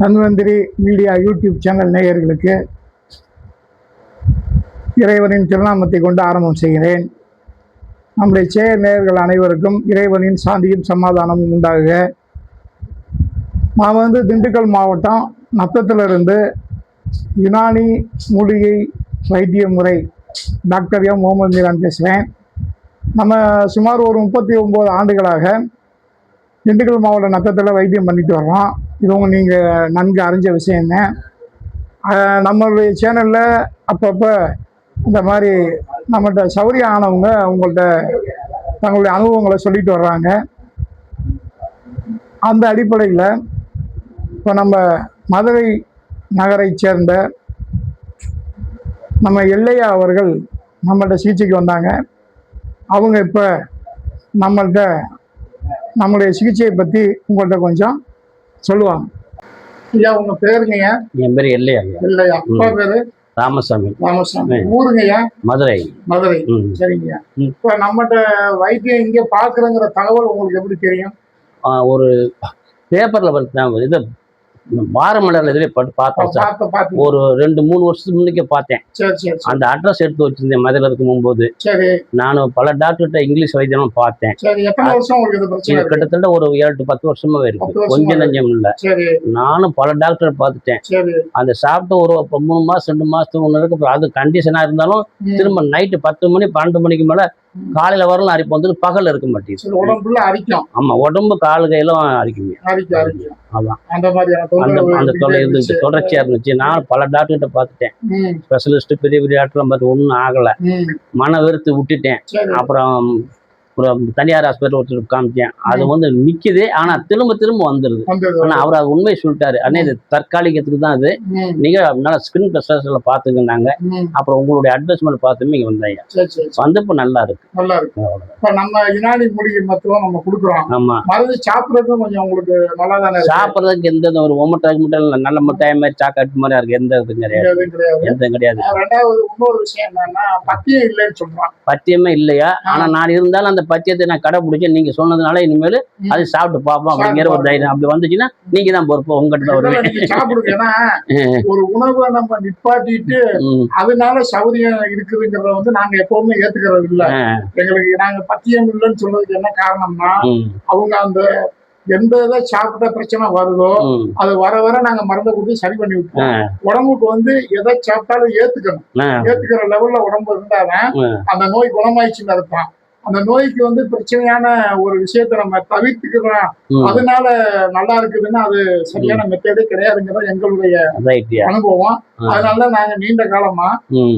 Dhanvantari media YouTube channel நேயர்களுக்கு இறைவனின் திருநாமத்தை கொண்டு ஆரம்பம் செய்கிறேன். நம்முடைய செயல் நேயர்கள் அனைவருக்கும் இறைவனின் சாந்தியும் சமாதானமும் உண்டாகுக. நான் திண்டுக்கல் மாவட்டம் நத்தத்திலிருந்து யுனானி மூலிகை வைத்திய முறை டாக்டர் எம் முகமது மீரான் பேசுகிறேன். நம்ம சுமார் ஒரு 39 ஆண்டுகளாக திண்டுக்கல் மாவட்ட நத்தத்தில் வைத்தியம் பண்ணிட்டு வர்றோம். இதுவும் நீங்கள் நன்கு அறிஞ்ச விஷயங்க. நம்மளுடைய சேனலில் அப்பப்போ இந்த மாதிரி நம்மகிட்ட சௌரியம் ஆனவங்க உங்கள்கிட்ட தங்களுடைய அனுபவங்களை சொல்லிட்டு வர்றாங்க. அந்த அடிப்படையில் இப்போ நம்ம மதுரை நகரை சேர்ந்த நம்ம எல்லையா அவர்கள் நம்மள்கிட்ட சிகிச்சைக்கு வந்தாங்க. அவங்க இப்போ நம்மளுடைய சிகிச்சையை பற்றி உங்கள்கிட்ட கொஞ்சம் சொல்லுவாங்க. ஐயா, உங்க பேருங்கய்யா? என் பேர் எல்லையா. இல்லையா? அப்பா பேரு? ராமசாமி. ராமசாமி. ஊருங்கய்யா? மதுரை. மதுரை. சரிங்கய்யா. இப்போ நம்மகிட்ட வைத்தியம் இங்கே பார்க்குறங்கிற தகவல் உங்களுக்கு எப்படி தெரியும்? ஒரு பேப்பர்ல இதை வாரமலர்ல இதுல பார்த்தேன். ஒரு 2-3 வருஷத்துக்கு முன்னே பார்த்தேன். அந்த அட்ரஸ் எடுத்து வச்சிருந்தேன் மதுரையில் இருக்கும் போது. நானும் பல டாக்டர்கிட்ட இங்கிலீஷ் வைத்தியம் பார்த்தேன். கிட்டத்தட்ட ஒரு 7-10 வருஷமா இருக்கு. கொஞ்சம் நஞ்சம் இல்லை. நானும் பல டாக்டர் பார்த்துட்டேன். அந்த சாப்பிட்டு ஒரு 3 மாசம் 2 மாசத்துக்கு ஒன்று இருக்கு. அது கண்டிஷனா இருந்தாலும் திரும்ப நைட்டு 10 மணி 12 மணிக்கு மேல காலையில வரலாம் அரிப்பு வந்து பகல் இருக்க மாட்டேங்குது. உடம்புல அரிக்கும். ஆமா, உடம்பு காலு கையெல்லாம் அரிக்குங்க. அதான் அந்த தொல்லை இருந்துச்சு, தொடர்ச்சியா இருந்துச்சு. நான் பல டாக்டர்கிட்ட பார்த்துட்டேன். ஸ்பெஷலிஸ்ட் பெரிய பெரிய டாக்டர்லாம் பார்த்து ஒன்றும் ஆகலை. மன வெறுத்து விட்டுட்டேன். அப்புறம் தனியார் ஹாஸ்பிட்டல் ஒருத்தர் காமிச்சேன். அது நிக்குது, ஆனா திரும்ப திரும்ப வந்துருது. ஆனா அவர் அது உண்மையை சொல்லிட்டாரு. அண்ணே, இது தற்காலிகத்துக்கு தான். அது நீங்க நல்லா ஸ்கின் ஸ்பெஷலிஸ்ட்ல பாத்துக்கினாங்க. அப்புறம் உங்களுடைய அட்வைஸ்மெண்ட் பார்த்துமே இங்க வந்தாங்க. வந்து இப்ப நல்லா இருக்கு. நம்ம யுனானி மூலிகை மருத்துவம் நம்ம கொடுக்குறோம். ஆமா, மருந்து சாப்பிடுறதுக்கு கொஞ்சம் உங்களுக்கு நல்லா தானே? சாப்பிடுறதுக்கு எந்த ஒரு ஒமட்டாக்கு மட்டும் நல்ல மிட்டாய் மாதிரி சாக்காட்டு மாதிரி இருக்கு. எந்த இதுவும் கிடையாது. ரெண்டாவது இன்னொரு விஷயம் என்னன்னா, பத்தியம் இல்லைன்னு சொல்றான். பத்தியமே இல்லையா? ஆனா நான் இருந்தாலும் அந்த பத்தியத்தை நான் கடைபிடிச்சேன். நீங்க சொன்னதுனால இனிமேல் அது சாப்பிட்டு பார்ப்போம் அப்படிங்கிற ஒரு தைரியம். அப்படி வந்துச்சுன்னா நீங்க தான் பொறுப்பு. உங்ககிட்ட வருவீங்க. சாப்பிடுங்க. ஏன்னா ஒரு உணவை நம்ம நிப்பாட்டிட்டு அதனால சௌரியம் இருக்குதுங்கிறத நாங்க எப்பவுமே ஏத்துக்கிறது இல்லை. எங்களுக்கு நாங்க பத்தியம் இல்லைன்னு சொல்றதுக்கு என்ன காரணம்னா, அவங்க அந்த எந்த இதை சாப்பிட்ட பிரச்சனை வருதோ அது வர வர நாங்க மருந்தை கொடுத்து சரி பண்ணி விட்டோம். உடம்புக்கு எதை சாப்பிட்டாலும் ஏத்துக்கணும். ஏத்துக்கிற லெவல்ல உடம்பு இருந்தாதான் அந்த நோய் குணமாயிடுச்சுன்னு அர்த்தம். அந்த நோய்க்கு பிரச்சனையான ஒரு விஷயத்த நம்ம தவிர்த்துக்கிறோம், அதனால நல்லா இருக்குதுன்னா அது சரியான மெத்தடே கிடையாதுங்கிறத எங்களுடைய அனுபவம். அதனால நாங்க நீண்ட காலமா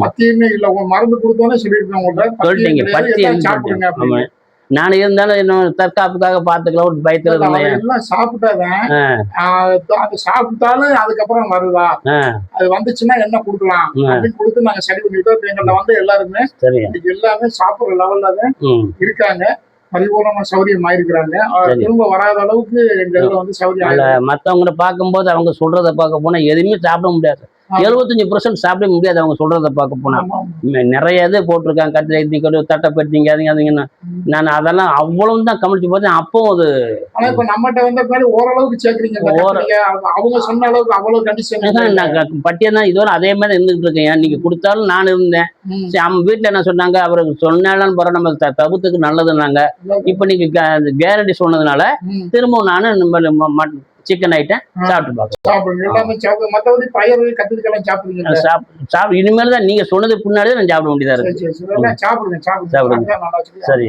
பத்தியமே இல்லை, உங்க மருந்து கொடுத்தோன்னே சொல்லியிருக்கோம் உங்கள்கிட்ட சாப்பிடுங்க அப்படின்னு. நான் இருந்தாலும் இன்னும் தற்காப்புக்காக பாத்துக்கலாம் ஒரு பயத்துல எல்லாம் சாப்பிட்டாதான். அது சாப்பிட்டாலும் அதுக்கப்புறம் வருதா, அது வந்துச்சுன்னா என்ன கொடுக்கலாம் அப்படின்னு கொடுத்து நாங்க சரி பண்ணிட்டோம். எங்கள்ட்ட எல்லாருமே எல்லாமே சாப்பிடுற லெவல்ல தான் இருக்காங்க. பரிபூர்ணமா சௌரியம் ஆயிருக்கிறாங்க. திரும்ப வராத அளவுக்கு எங்க இதுல சௌரியம். மத்தவங்களை பார்க்கும்போது அவங்க சொல்றதை பார்க்க போனா எதுவுமே சாப்பிட முடியாது. 75% சாப்பிட முடியாது அவங்க சொல்றதை பார்க்க போனா. நிறைய இது போட்டிருக்காங்க, கத்திரி தட்டைப்பட்டீங்க அதுங்க. நான் அதெல்லாம் அவ்வளவு தான் கவனிச்சு பார்த்தேன். அப்போ அது இப்ப நம்மகிட்ட ஓரளவுக்கு சேர்க்குறீங்க. அவங்க சொன்ன அளவுக்கு அவ்வளவு கண்டிஷன் பட்டியம் தான் இதுவரை அதே மாதிரி இருந்துகிட்டு இருக்கேன். நீங்க கொடுத்தாலும் நான் இருந்தேன். சரி, அவங்க வீட்டுல என்ன சொன்னாங்க, அவருக்கு சொன்னாலும் பரவாயில்ல, நம்ம தகுத்துக்கு நல்லதுன்னாங்க. இப்ப நீங்க கேரண்டி சொன்னதுனால திரும்ப நானும் சிக்கன் ஐட்டம் சாப்பிட்டு பார்க்க. இனிமேல் தான் நீங்க சொன்னது பின்னாடி நான் சாப்பிட வேண்டியதா இருக்கு. சரி,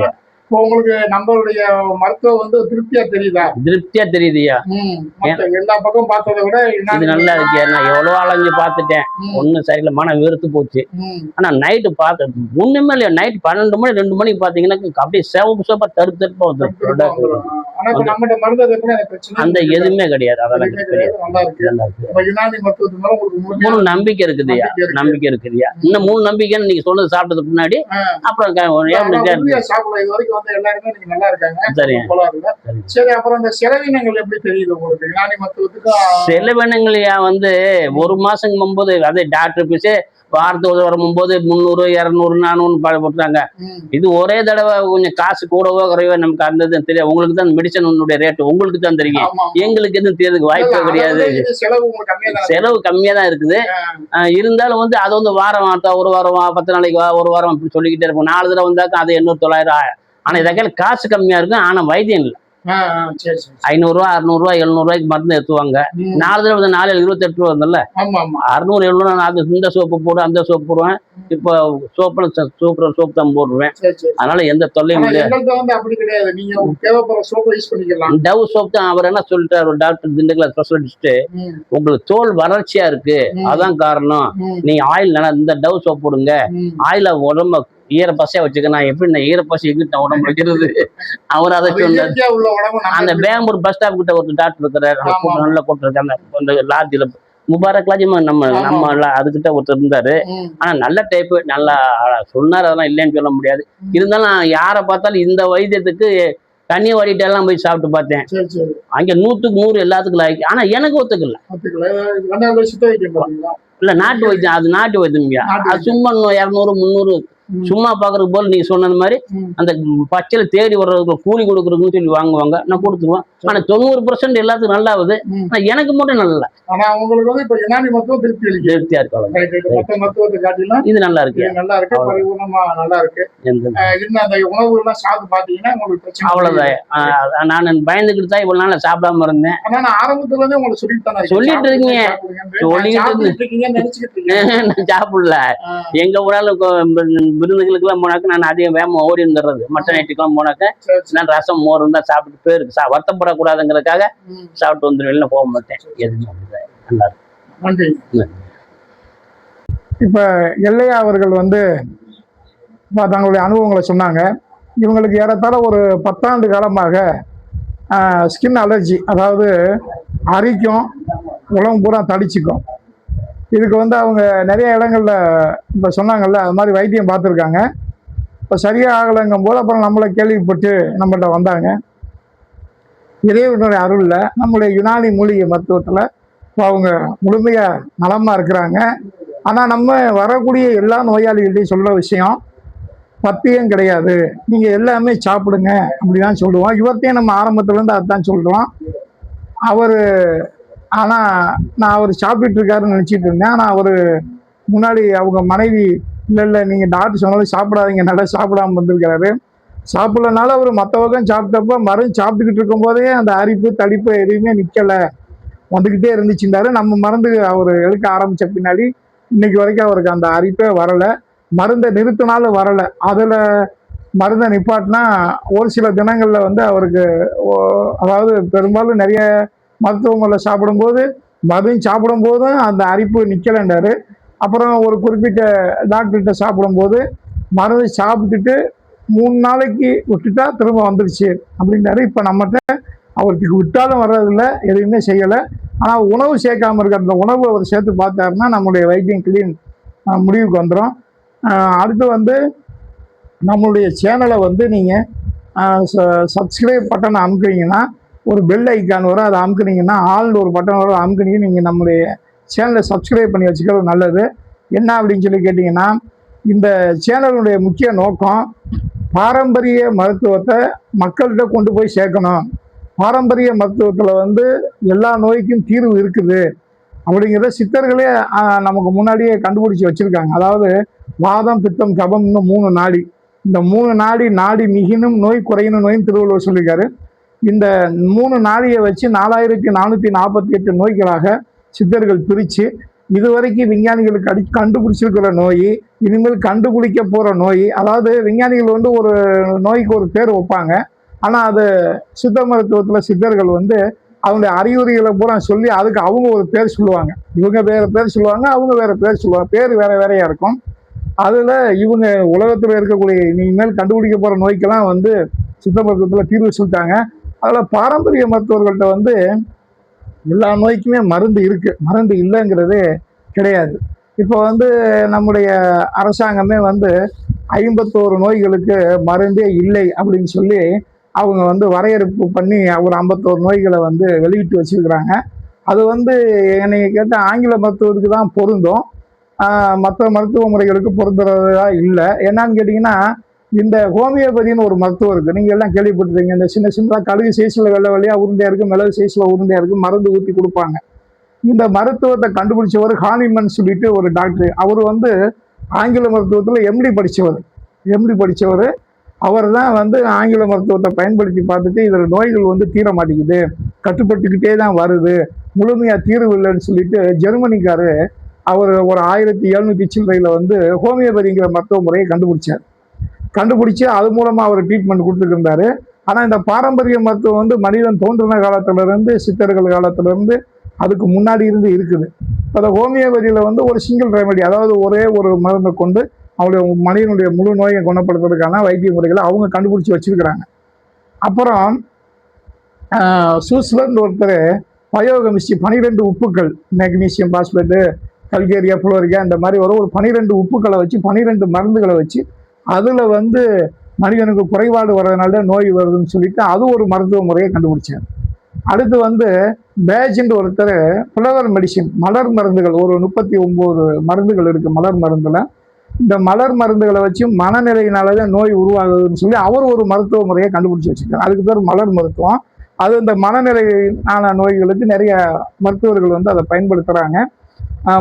உங்களுக்கு நம்மளுடைய மருத்துவம் திருப்தியா தெரியுதா? திருப்தியா தெரியுதுயா. எல்லா பக்கம் பார்த்ததை விட இது நல்லா இருக்கு. நான் எவ்வளவு அலைஞ்சு பார்த்துட்டேன், ஒன்னும் சரியில்லை, மனம் வெறுத்து போச்சு. ஆனா நைட்டு பார்த்து ஒண்ணுமே இல்லையா, நைட் 12 மணி 2 மணிக்கு பாத்தீங்கன்னா அப்படியே சேவப்பு சேப்பா தருப்பா வந்துடும். அந்த எதுவுமே கிடையாது. அதெல்லாம் நம்பிக்கை இருக்குதுயா, நம்பிக்கை இருக்குதுயா. இன்னும் 3 நம்பிக்கைன்னு நீங்க சொன்னது சாப்பிட்டதுக்கு முன்னாடி. அப்புறம் எல்லாருமே நல்லா இருக்காங்க. சரி, அப்புறம் இந்த செலவினங்கள் எப்படி தெரியுது உங்களுக்கு யுனானி மருத்துவத்துக்கு? செலவினங்களையா 1 மாசம் போகும்போது அதே டாக்டர் பீஸே வாரத்துக்கு ஒரு வரும்போது 300 200 400 போட்டுறாங்க. இது ஒரே தடவை கொஞ்சம் காசு கூடவோ குறைவோ நமக்கு அந்த இது தெரியாது. உங்களுக்கு தான் மெடிசனுடைய ரேட்டு உங்களுக்கு தான் தெரியும். எங்களுக்கு எதுவும் தெரியறதுக்கு வாய்ப்பே கிடையாது. செலவு கம்மியா தான் இருக்குது. இருந்தாலும் வந்து அது வந்து வாரம் ஒரு வாரம் 10 நாளைக்கு ஒரு வாரம் அப்படி சொல்லிக்கிட்டே இருப்போம். 4 தடவை வந்தாக்கா அது 800 900. ஆனா இதை காசு கம்மியா இருக்கும். ஆனா வைத்தியம் இல்லை. 500 ரூபா 600 ரூபா 700 ரூபாய்க்கு மருந்து எடுத்துவாங்க. 4 தடவை 4 28 ரூபா வந்தல. 600 700 இந்த சோப்பு போடுவேன் அந்த சோப்பு போடுவேன். இப்போ சோப்பு தான் போடுவேன். அதனால எந்த தொல்லையும் இல்லை. டவ் சோப் தான். அவர் என்ன சொல்லிட்டாரு டாக்டர் திண்டுக்கல் ஸ்பெஷலிஸ்ட், உங்களுக்கு தோல் வறட்சியா இருக்கு அதான் காரணம். நீ ஆயில் இந்த டவ் சோப் போடுங்க. ஆயில உடம்ப ஈரப்பசையா வச்சுக்க. நான் எப்படி நான் ஈரப்பசை எங்கிட்ட உடம்பு வைக்கிறது? அவர் அதை சொன்னார். அந்த பேம்பூர் பஸ் ஸ்டாப் கிட்ட ஒரு டாக்டர் இருக்கிறாரு, நல்லா கூட்டிருக்காங்க. அந்த லாட்ஜில முபாரக் லாட்ஜி நம்ம அதுகிட்ட ஒருத்தர் இருந்தாரு. ஆனா நல்ல டைப்பு, நல்லா சொன்னார். அதெல்லாம் இல்லைன்னு சொல்ல முடியாது. இருந்தாலும் யாரை பார்த்தாலும் இந்த வைத்தியத்துக்கு கன்னியாகுமரிட்ட எல்லாம் போய் சாப்பிட்டு பார்த்தேன். அங்க 100க்கு 100 எல்லாத்துக்கும் லாய்க்கு. ஆனா எனக்கு ஒத்துக்கல. இல்ல நாட்டு வைத்தியம், அது நாட்டு வைத்தியம்யா. அது சும்மா 200 300 சும்மா பாக்குறதுக்கு போல நீங்க சொன்னது மாதிரி அந்த பச்சையில தேடி வர்றதுக்கு கூலி கொடுக்குறதுன்னு சொல்லி வாங்குவாங்க. நான் கொடுத்துருவேன். ஆனா 90% எல்லாத்துக்கும் நல்லா ஆகுது. ஆனா எனக்கு மட்டும் நல்லா. ஆனா உங்களுக்கு வந்து இப்ப யுனானி மருத்துவம் திருப்தியா இருக்கு. இது நல்லா இருக்கு. நல்லா இருக்கு. பரிபூர்ணமா நல்லா இருக்கு. அந்த உணவுகள்லாம் சாப்பிட்டு பாத்தீங்கன்னா உங்களுக்கு பிரச்சனை அவ்வளவுதான். நான் பயந்துக்கிட்டு தான் இவ்வளவு நாள் சாப்பிடாம இருந்தேன். ஆனா நான் ஆரம்பத்துல இருந்தே உங்களுக்கு சொல்லிட்டு இருக்கீங்க. நான் சாப்பிடல. எங்க போனாலும் விருந்துகளுக்கு எல்லாம் போனாக்க நான் அதிகம் வேகமா ஓடி இருந்துடுறது. மட்டன் ஐட்டுக்கெல்லாம் போனாக்க நான் ரசம் மோர் இருந்தா சாப்பிட்டு போயிருக்கு. வருத்தப்படக்கூடாதுங்கிறதுக்காக சாப்பிட்டு வந்துடுவேன். போக மாட்டேன். எதுவும் நல்லா இருக்கு. இப்ப எல்லையா அவர்கள் வந்து தங்களுடைய அனுபவங்களை சொன்னாங்க. இவங்களுக்கு ஏறத்தாழ ஒரு 10 ஆண்டு காலமாக ஸ்கின் அலர்ஜி, அதாவது அரிக்கும், உடம்பு பூரா தடிச்சுக்கும். இதுக்கு வந்து அவங்க நிறைய இடங்கள்ல இப்போ சொன்னாங்கல்ல, அது மாதிரி வைத்தியம் பார்த்துருக்காங்க. இப்போ சரியாக ஆகலைங்கும் போது அப்புறம் நம்மளை கேள்விப்பட்டு நம்மள்கிட்ட வந்தாங்க. இறைவனுடைய அருளில் நம்மளுடைய யுனானி மூலிகை மருத்துவத்தில் இப்போ அவங்க முழுமையாக நலமாக இருக்கிறாங்க. ஆனால் நம்ம வரக்கூடிய எல்லா நோயாளிகள்டையும் சொல்கிற விஷயம் பத்தியம் கிடையாது, நீங்கள் எல்லாமே சாப்பிடுங்க அப்படிதான் சொல்லுவோம். இவர்த்தையும் நம்ம ஆரம்பத்துலேருந்து அதுதான் சொல்கிறோம். அவர் ஆனால் நான் அவர் சாப்பிட்டு இருக்காருன்னு நினச்சிட்டு இருந்தேன். ஆனால் அவர் முன்னாடி அவங்க மனைவி இல்லை நீங்கள் டாக்டர் சொன்னாலும் சாப்பிடாதீங்க, நல்லா சாப்பிடாம வந்திருக்கிறாரு. சாப்பிட்றதுனால அவர் மற்ற வகம் சாப்பிட்டப்போ மருந்து சாப்பிட்டுக்கிட்டு இருக்கும்போதே அந்த அரிப்பு தடிப்பு எதுவுமே நிற்கலை, வந்துக்கிட்டே இருந்துச்சுட்டாரு. நம்ம மருந்து அவர் எடுக்க ஆரம்பித்த பின்னாடி இன்னைக்கு வரைக்கும் அவருக்கு அந்த அரிப்பே வரலை. மருந்தை நிறுத்தினாலும் வரலை. அதில் மருந்தை நிப்பாட்டினா ஒரு சில தினங்களில் வந்து அவருக்கு, அதாவது பெரும்பாலும் நிறைய மருத்துவங்களில் சாப்பிடும்போது மருந்து சாப்பிடும்போதும் அந்த அரிப்பு நிற்கலைன்றாரு. அப்புறம் ஒரு குறிப்பிட்ட டாக்டர்கிட்ட சாப்பிடும்போது மருந்து சாப்பிட்டுட்டு 3 நாளைக்கு விட்டுட்டா திரும்ப வந்துடுச்சு அப்படின்றாரு. இப்போ நம்மகிட்ட அவருக்கு விட்டாலும் வர்றதில்லை, எதுவுமே செய்யலை. ஆனால் உணவு சேர்க்காமல் இருக்கிற அந்த உணவு அவர் சேர்த்து பார்த்தாருன்னா நம்மளுடைய வைத்தியம் கிளீன் முடிவுக்கு வந்துடும். அடுத்து வந்து நம்மளுடைய சேனலை வந்து நீங்கள் சப்ஸ்கிரைப் பட்டனை அமுக்குனீங்கன்னா ஒரு பெல் ஐக்கான் வரும், அதை அமுக்குனீங்கன்னா ஆல்னு ஒரு பட்டன் வரும், அமுக்குனீங்க நீங்கள் நம்மளுடைய சேனலை சப்ஸ்கிரைப் பண்ணி வச்சுக்கிறது நல்லது. என்ன அப்படின்னு சொல்லி கேட்டிங்கன்னா, இந்த சேனலுடைய முக்கிய நோக்கம் பாரம்பரிய மருத்துவத்தை மக்கள்கிட்ட கொண்டு போய் சேர்க்கணும். பாரம்பரிய மருத்துவத்தில் வந்து எல்லா நோய்க்கும் தீர்வு இருக்குது அப்படிங்கிறத சித்தர்களே நமக்கு முன்னாடியே கண்டுபிடிச்சி வச்சுருக்காங்க. அதாவது வாதம் பித்தம் கபம்னு 3 நாடி, இந்த 3 நாடி மிகினும் நோய் குறையினும் நோயின்னு திருவள்ளுவர் சொல்லியிருக்காரு. இந்த 3 நாடியை வச்சு 4448 நோய்களாக சித்தர்கள் பிரித்து இதுவரைக்கும் விஞ்ஞானிகளுக்கு கண்டுபிடிச்சிருக்கிற நோய், இனிமேல் கண்டுபிடிக்க போகிற நோய், அதாவது விஞ்ஞானிகள் வந்து ஒரு நோய்க்கு ஒரு பேர் வைப்பாங்க. ஆனால் அது சித்த மருத்துவத்தில் சித்தர்கள் வந்து அவங்களுடைய அறிகுறிகளை பூரா சொல்லி அதுக்கு அவங்க ஒரு பேர் சொல்லுவாங்க. இவங்க வேறு பேர் சொல்லுவாங்க, அவங்க வேறு பேர் சொல்லுவாங்க. பேர் வேறு வேறையாக இருக்கும். அதில் இவங்க உலகத்தில் இருக்கக்கூடிய இனிமேல் கண்டுபிடிக்க போகிற நோய்க்கெல்லாம் வந்து சித்த மருத்துவத்தில் தீர்வு சொல்லிட்டாங்க. அதில் பாரம்பரிய மருத்துவர்கள்ட்ட வந்து எல்லா நோய்க்குமே மருந்து இருக்குது, மருந்து இல்லைங்கிறது கிடையாது. இப்போ வந்து நம்முடைய அரசாங்கமே வந்து 51 நோய்களுக்கு மருந்தே இல்லை அப்படின்னு சொல்லி அவங்க வந்து வரையறுப்பு பண்ணி ஒரு 51 நோய்களை வந்து வெளியிட்டு வச்சுருக்கிறாங்க. அது வந்து என்னை கேட்டால் ஆங்கில மருத்துவத்துக்கு தான் பொருந்தும். மற்ற மருத்துவ முறைகளுக்கு பொருந்துறதா இல்லை. என்னன்னு கேட்டிங்கன்னா, இந்த ஹோமியோபதினு ஒரு மருத்துவம் இருக்குது. நீங்கள் எல்லாம் கேள்விப்பட்டிருக்கீங்க. இந்த சின்ன சின்ன கடுகு சைஸில் வெள்ளை வெள்ளையாக உருண்டையாக இருக்குது, மிளகு சைஸில் உருண்டையாக இருக்குது, மருந்து ஊற்றி கொடுப்பாங்க. இந்த மருத்துவத்தை கண்டுபிடிச்சவர் ஹானிமன் சொல்லிட்டு ஒரு டாக்டர். அவர் வந்து ஆங்கில மருத்துவத்தில் எம்டி படித்தவர். அவர் தான் வந்து ஆங்கில மருத்துவத்தை பயன்படுத்தி பார்த்துட்டு இதில் நோய்கள் வந்து தீர மாட்டேங்குது, கட்டுப்பட்டுக்கிட்டே தான் வருது, முழுமையாக தீர்வு இல்லைன்னு சொல்லிட்டு ஜெர்மனிக்காரு அவர் ஒரு 1700 சில்லறையில் வந்து ஹோமியோபதிங்கிற மருத்துவ முறையை கண்டுபிடிச்சு அது மூலமாக அவர் ட்ரீட்மெண்ட் கொடுத்துருந்தாரு. ஆனால் இந்த பாரம்பரிய மருத்துவம் வந்து மனிதன் தோன்றின காலத்திலிருந்து, சித்தர்கள் காலத்திலிருந்து, அதுக்கு முன்னாடி இருந்து இருக்குது. இப்போ ஹோமியோபதியில் வந்து ஒரு சிங்கிள் ரெமெடி, அதாவது ஒரே ஒரு மருந்தை கொண்டு அவருடைய மனிதனுடைய முழு நோயை குணப்படுத்துறதுக்கான வைத்திய முறைகளை அவங்க கண்டுபிடிச்சி வச்சிருக்கிறாங்க. அப்புறம் சுவிட்சர்லாந்து ஒருத்தர் பயோகெமிஸ்ட்ரி 12 உப்புக்கள், மெக்னீசியம் பாஸ்பேட்டு, கல்கேரியா, புளோரிக்கா, இந்த மாதிரி ஒரு 12 உப்புக்களை வச்சு 12 மருந்துகளை வச்சு அதில் வந்து மனிதனுக்கு குறைபாடு வர்றதுனால நோய் வருதுன்னு சொல்லிட்டு அது ஒரு மருத்துவ முறையை கண்டுபிடிச்சார். அடுத்து வந்து பேஜ்ன்ற ஒருத்தர் ஃப்ளவர் மெடிசின், மலர் மருந்துகள், ஒரு 39 மருந்துகள் இருக்குது மலர் மருந்தில். இந்த மலர் மருந்துகளை வச்சு மனநிலையினாலதான் நோய் உருவாகுதுன்னு சொல்லி அவர் ஒரு மருத்துவ முறையை கண்டுபிடிச்சி வச்சிருக்காரு. அதுக்கு பேர் மலர் மருத்துவம். அது இந்த மனநிலையான நோய்களுக்கு நிறைய மருத்துவர்கள் வந்து அதை பயன்படுத்துகிறாங்க.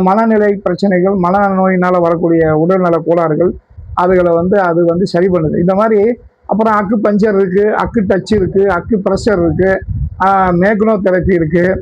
மனநிலை பிரச்சனைகள், மனநோயினால் வரக்கூடிய உடல்நல கோளாறுகள், அதுகளை வந்து அது வந்து சரி பண்ணுது. இந்த மாதிரி அப்புறம் அக்கு பஞ்சர் இருக்குது, அக்கு டச் இருக்குது, அக்கு ப்ரெஷர் இருக்குது, மேக்னோ தெரப்பி இருக்குது.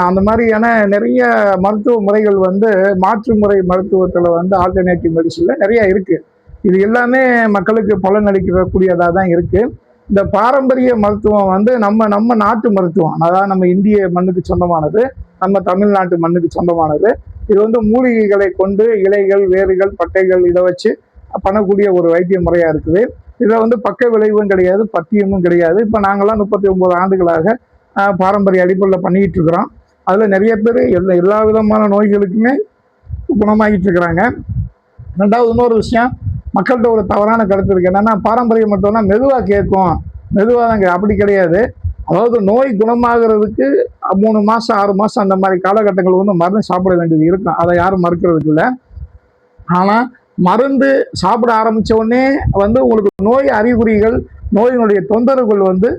அந்த மாதிரியான நிறைய மருத்துவ முறைகள் வந்து மாற்று முறை மருத்துவத்தில் வந்து ஆல்டர்னேட்டிவ் மெடிசனில் நிறைய இருக்குது. இது எல்லாமே மக்களுக்கு பலனளிக்கக்கூடியதாக தான் இருக்குது. இந்த பாரம்பரிய மருத்துவம் வந்து நம்ம நாட்டு மருத்துவம், அதாவது நம்ம இந்திய மண்ணுக்கு சொந்தமானது, நம்ம தமிழ்நாட்டு மண்ணுக்கு சொந்தமானது. இது வந்து மூலிகைகளை கொண்டு இலைகள், வேர்கள், பட்டைகள் இதை வச்சு பண்ணக்கூடிய ஒரு வைத்திய முறையாக இருக்குது. இதில் வந்து பக்க விளைவும் கிடையாது, பத்தியமும் கிடையாது. இப்போ நாங்கள்லாம் 39 ஆண்டுகளாக பாரம்பரிய அடிப்படையில் பண்ணிக்கிட்டு இருக்கிறோம். அதில் நிறைய பேர் எல்லா விதமான நோய்களுக்குமே குணமாகிட்டு இருக்கிறாங்க. ரெண்டாவது இன்னொரு விஷயம், மக்கள்கிட்ட ஒரு தவறான கருத்து இருக்குது. என்னென்னா பாரம்பரிய மருத்துவம்னா மெதுவாக கேட்கும், மெதுவாக தாங்க. அப்படி கிடையாது. அதாவது நோய் குணமாகிறதுக்கு 3 மாதம் 6 மாதம் அந்த மாதிரி காலகட்டங்கள் வந்து மருந்து சாப்பிட வேண்டியது இருக்கும். அதை யாரும் மறுக்கிறதுக்கு இல்லை. ஆனால் மருந்து சாப்பிட ஆரம்பித்த உடனே வந்து உங்களுக்கு நோய் அறிகுறிகள், நோயினுடைய தொந்தரவுகள் வந்து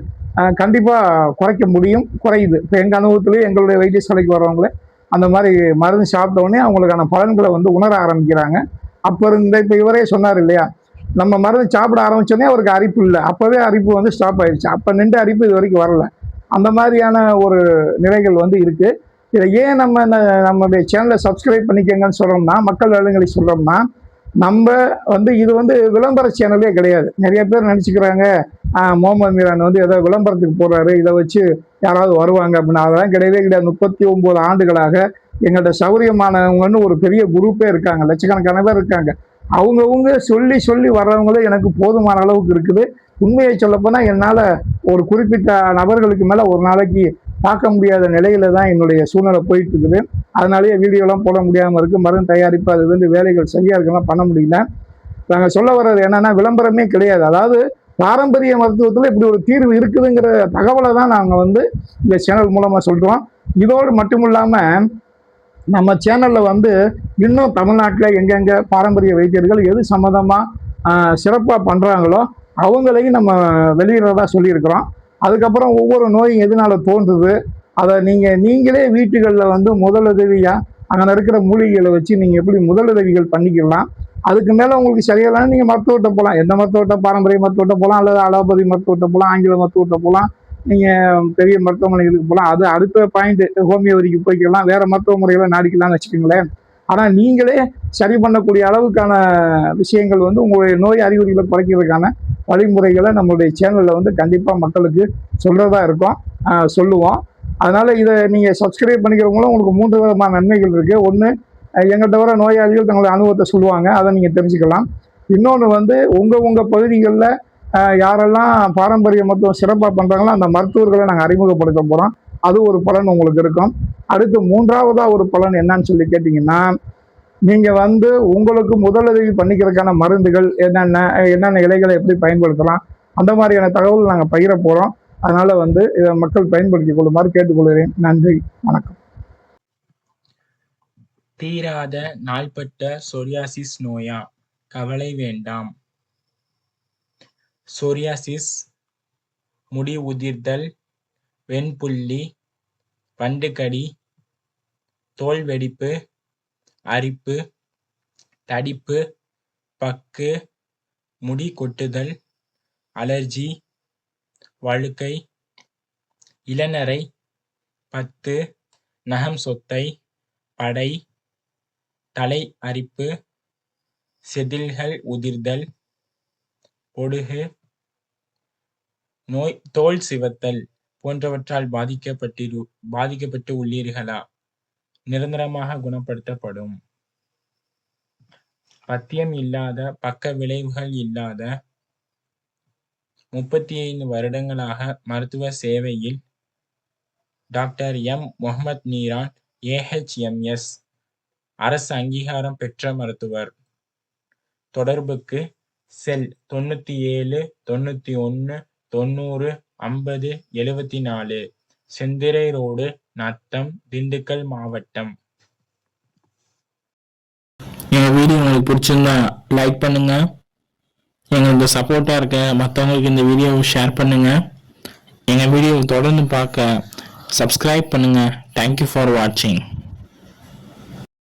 கண்டிப்பாக குறைக்க முடியும், குறையுது. இப்போ எங்கள் அனுபவத்திலேயே எங்களுடைய வைத்தியசாலைக்கு வரவங்களே அந்த மாதிரி மருந்து சாப்பிட்ட உடனே அவங்களுக்கான பலன்களை வந்து உணர ஆரம்பிக்கிறாங்க. அப்போ இப்போ இவரே சொன்னார் இல்லையா, நம்ம மருந்து சாப்பிட ஆரம்பித்தோடனே அவருக்கு அரிப்பு இல்லை, அப்போவே அரிப்பு வந்து ஸ்டாப் ஆயிடுச்சு, அப்போ நின்று அரிப்பு இது வரைக்கும் வரல. அந்த மாதிரியான ஒரு நிலைகள் வந்து இருக்குது. இதை ஏன் நம்மளுடைய சேனலை சப்ஸ்கிரைப் பண்ணிக்கங்கன்னு சொல்கிறோம்னா, மக்கள் நலன்களை சொல்கிறோம்னா, நம்ம வந்து இது வந்து விளம்பர சேனலே கிடையாது. நிறைய பேர் நினச்சிக்கிறாங்க முகமது மீரான் வந்து ஏதோ விளம்பரத்துக்கு போடுறாரு, இதை வச்சு யாராவது வருவாங்க அப்படின்னு. அதெல்லாம் கிடையவே கிடையாது. 39 ஆண்டுகளாக எங்கள்கிட்ட சௌரியமானவங்கன்னு ஒரு பெரிய குரூப்பே இருக்காங்க, லட்சக்கணக்கான பேர் இருக்காங்க. அவங்கவுங்க சொல்லி வர்றவங்களே எனக்கு போதுமான அளவுக்கு இருக்குது. உண்மையை சொல்லப்போனால் என்னால் ஒரு குறிப்பிட்ட நபர்களுக்கு மேலே ஒரு நாளைக்கு பார்க்க முடியாத நிலையில தான் என்னுடைய சூழ்நிலை போயிட்டு இருக்குது. அதனாலேயே வீடியோலாம் போட முடியாமல் இருக்குது. மருந்து தயாரிப்பு அது வந்து வேலைகள் சரியாக இருக்கலாம், பண்ண முடியல. நாங்கள் சொல்ல வர்றது என்னென்னா, விளம்பரமே கிடையாது. அதாவது பாரம்பரிய மருத்துவத்தில் இப்படி ஒரு தீர்வு இருக்குதுங்கிற தகவலை தான் நாங்கள் வந்து இந்த சேனல் மூலமாக சொல்கிறோம். இதோடு மட்டும் இல்லாமல் நம்ம சேனலில் வந்து இன்னும் தமிழ்நாட்டில் எங்கெங்கே பாரம்பரிய வைத்தியர்கள் எது சம்மந்தமாக சிறப்பாக பண்ணுறாங்களோ அவங்களையும் நம்ம வெளியிடுறதா சொல்லியிருக்கிறோம். அதுக்கப்புறம் ஒவ்வொரு நோயும் எதனால தோன்றுது, அதை நீங்களே வீட்டுகளில் வந்து முதலுதவியாக அங்கே இருக்கிற மூலிகைகளை வச்சு நீங்கள் எப்படி முதலுதவிகள் பண்ணிக்கலாம். அதுக்கு மேலே உங்களுக்கு சரியில்லைன்னா நீங்கள் மருத்துவத்தை போகலாம். எந்த மருத்துவத்தை, பாரம்பரிய மருத்துவத்தை போகலாம், அல்லது அலோபதி மருத்துவத்தை போகலாம், ஆங்கில மருத்துவத்தை போகலாம், நீங்கள் பெரிய மருத்துவமனைகளுக்கு போகலாம். அது அடுத்த பாயிண்ட், ஹோமியோபதிக்கு போய்க்கலாம், வேறு மருத்துவ முறைகளை நாடிக்கலாம்னு வச்சுக்கோங்களேன். ஆனால் நீங்களே சரி பண்ணக்கூடிய அளவுக்கான விஷயங்கள் வந்து உங்களுடைய நோய் அறிகுறிகளை குறைக்கிறதுக்கான வழிமுறைகளை நம்மளுடைய சேனலில் வந்து கண்டிப்பாக மக்களுக்கு சொல்கிறதா இருக்கோம், சொல்லுவோம். அதனால் இதை நீங்கள் சப்ஸ்கிரைப் பண்ணிக்கிறவங்களும் உங்களுக்கு 3 விதமான நன்மைகள் இருக்குது. ஒன்று, எங்கள்கிட்ட வர நோயாளிகள் தங்களுடைய அனுபவத்தை சொல்லுவாங்க, அதை நீங்கள் தெரிஞ்சுக்கலாம். இன்னொன்று வந்து உங்கள் பகுதிகளில் யாரெல்லாம் பாரம்பரிய மருத்துவம் சிறப்பாக பண்ணுறாங்களோ அந்த மருத்துவர்களை நாங்கள் அறிமுகப்படுத்த போகிறோம். அது ஒரு பலன் உங்களுக்கு இருக்கும். அடுத்து 3ஆவதாக ஒரு பலன் என்னன்னு சொல்லி கேட்டிங்கன்னா, நீங்கள் வந்து உங்களுக்கு முதலுதவி பண்ணிக்கிறதுக்கான மருந்துகள் என்னென்ன இலைகளை எப்படி பயன்படுத்தலாம், அந்த மாதிரியான தகவல் நாங்கள் பகிர போகிறோம். அதனால் வந்து இதை மக்கள் பயன்படுத்திக் கொள்ளுமாறு கேட்டுக்கொள்கிறேன். நன்றி, வணக்கம். தீராத நாள்பட்ட சொரியாசிஸ் நோயா? கவலை வேண்டாம். சொரியாசிஸ், முடி உதிர்தல், வெண்புள்ளி, வண்டுகடி, தோல் வெடிப்பு, அரிப்பு, தடிப்பு, பக்கு, முடி கொட்டுதல், அலர்ஜி, வழுக்கை, இளநரை, பத்து, நகம் சொத்தை, படை, தலை அரிப்பு, செதில்கள் உதிர்தல், பொடுகு நோய், தோல் சிவத்தல் போன்றவற்றால் பாதிக்கப்பட்டு உள்ளீர்களா? நிரந்தரமாக குணப்படுத்தப்படும். பத்தியம் இல்லாத, பக்க விளைவுகள் இல்லாத 35 வருடங்களாக மருத்துவ சேவையில் doctor M. Mohammed Meeran, AHMS அரசு அங்கீகாரம் பெற்ற மருத்துவர். தொடர்புக்கு செல் 97 91 90 50 74, செந்திரை ரோடு, நத்தம், திண்டுக்கல் மாவட்டம். எங்கள் வீடியோ உங்களுக்கு பிடிச்சிருந்தா லைக் பண்ணுங்க. எங்களுக்கு சப்போர்ட்டாக இருக்க மற்றவங்களுக்கு இந்த வீடியோவை ஷேர் பண்ணுங்க. எங்கள் வீடியோவை தொடர்ந்து பார்க்க சப்ஸ்கிரைப் பண்ணுங்க. தேங்க்யூ ஃபார் வாட்சிங்.